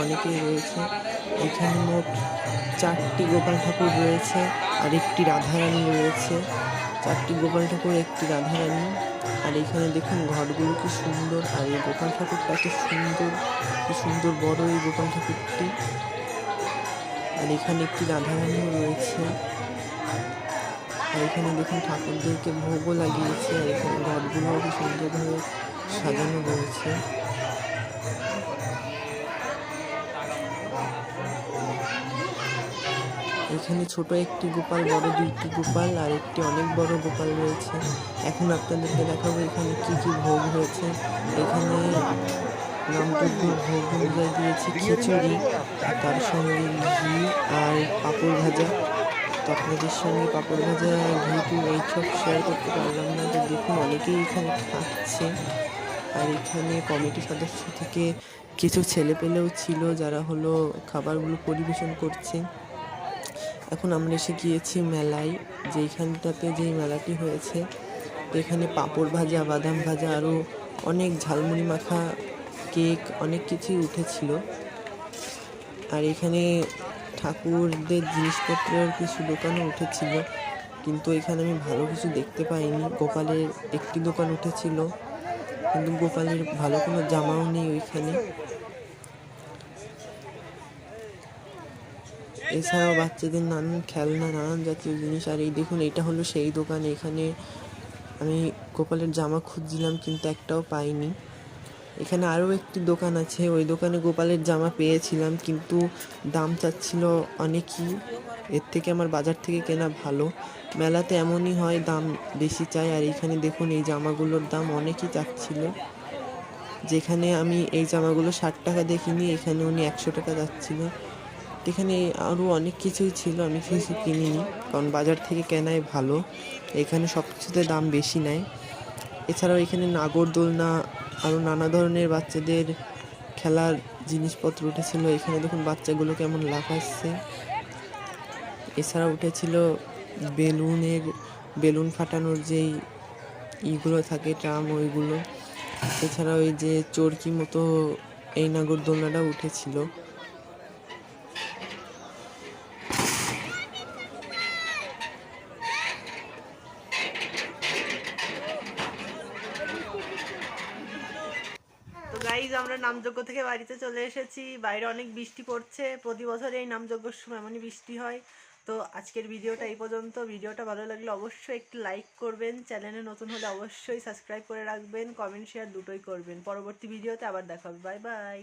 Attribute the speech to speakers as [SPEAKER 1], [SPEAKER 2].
[SPEAKER 1] অনেকেই রয়েছে। এখানে মোট 4টি গোপাল ঠাকুর রয়েছে আর একটি রাধারানী রয়েছে। 4টি গোপাল ঠাকুর, একটি রাধারানী। আর এখানে দেখুন ঘরগুলো কি সুন্দর, আর এই গোপাল ঠাকুরটা এত সুন্দর, কি সুন্দর বড় এই গোপাল ঠাকুরটি। আর এখানে একটি রাধারানীও রয়েছে। আর এখানে দেখুন ঠাকুরদেরকে ভোগও লাগিয়েছে। আর এখানে ঘরগুলোও কি সুন্দরভাবে সাজানো রয়েছে। এখানে ছোট একটি গোপাল, বড় 2টি গোপাল আর একটি অনেক বড় গোপাল রয়েছে। এখন আপনাদেরকে দেখাবো এখানে কি কি ভোগ হয়েছে। এখানে নামযজ্ঞ ভোগ অনুযায়ী দিয়েছে খিচুড়ি, তার সঙ্গে ঘি আর পাঁপড় ভাজা। তো আপনাদের সঙ্গে পাঁপড় ভাজা, ঘি এইসব শেয়ার করতে পারলাম না। তো দেখুন অনেকেই এখানে খাচ্ছে। আর এখানে কমিটি সদস্য থেকে কিছু ছেলেপেলেও ছিল যারা হলো খাবারগুলো পরিবেশন করছে। এখন আমরা এসে গিয়েছি মেলায়, যেইখানটাতে যেই মেলাটি হয়েছে। তো এখানে পাঁপড় ভাজা, বাদাম ভাজা, আরও অনেক ঝালমুড়ি মাখা, কেক, অনেক কিছুই উঠেছিল। আর এখানে ঠাকুরদের জিনিসপত্রের কিছু দোকানও উঠেছিল, কিন্তু এখানে আমি ভালো কিছু দেখতে পাইনি। গোপালের একটি দোকান উঠেছিল, কিন্তু গোপালের ভালো কোনো জামাও নেই ওইখানে। এছাড়াও বাচ্চাদের নানান খেলনা, নানান জাতীয় জিনিস। আর এই দেখুন, এটা হলো সেই দোকান। এখানে আমি গোপালের জামা খুঁজছিলাম, কিন্তু একটাও পাইনি। এখানে আরও একটি দোকান আছে, ওই দোকানে গোপালের জামা পেয়েছিলাম, কিন্তু দাম চাচ্ছিল অনেকই। এর থেকে আমার বাজার থেকে কেনা ভালো। মেলাতে এমনই হয়, দাম বেশি চাই। আর এখানে দেখুন এই জামাগুলোর দাম অনেকই চাচ্ছিল। যেখানে আমি এই জামাগুলো 60 টাকা দেখিনি, এখানে উনি 100 টাকা যাচ্ছিল। এখানে আরও অনেক কিছুই ছিল, আমি কিছু কিনিনি, কারণ বাজার থেকে কেনাই ভালো। এখানে সব কিছুতে দাম বেশি নেয়। এছাড়াও এখানে নাগরদোলনা, আরও নানা ধরনের বাচ্চাদের খেলার জিনিসপত্র উঠেছিল। এখানে দেখুন বাচ্চাগুলো কেমন লাফাচ্ছে। এছাড়া উঠেছিল বেলুন ফাটানোর যেই ইগুলো থাকে, ট্রাম, ওইগুলো। এছাড়া ওই যে চরকি মতো এই নাগরদোলনাটাও উঠেছিল। তো গাইজ, আমরা নামযজ্ঞ থেকে বাড়িতে চলে এসেছি। বাইরে অনেক বৃষ্টি পড়ছে, প্রতি বছর এই নামযজ্ঞের সময় এমনই বৃষ্টি হয়। তো আজকের ভিডিওটা এই পর্যন্ত। ভিডিওটা ভালো লাগলে অবশ্যই একটি লাইক করবেন, চ্যানেলে নতুন হলে অবশ্যই সাবস্ক্রাইব করে রাখবেন, কমেন্ট শেয়ার দুটোই করবেন। পরবর্তী ভিডিওতে আবার দেখা হবে। Bye bye.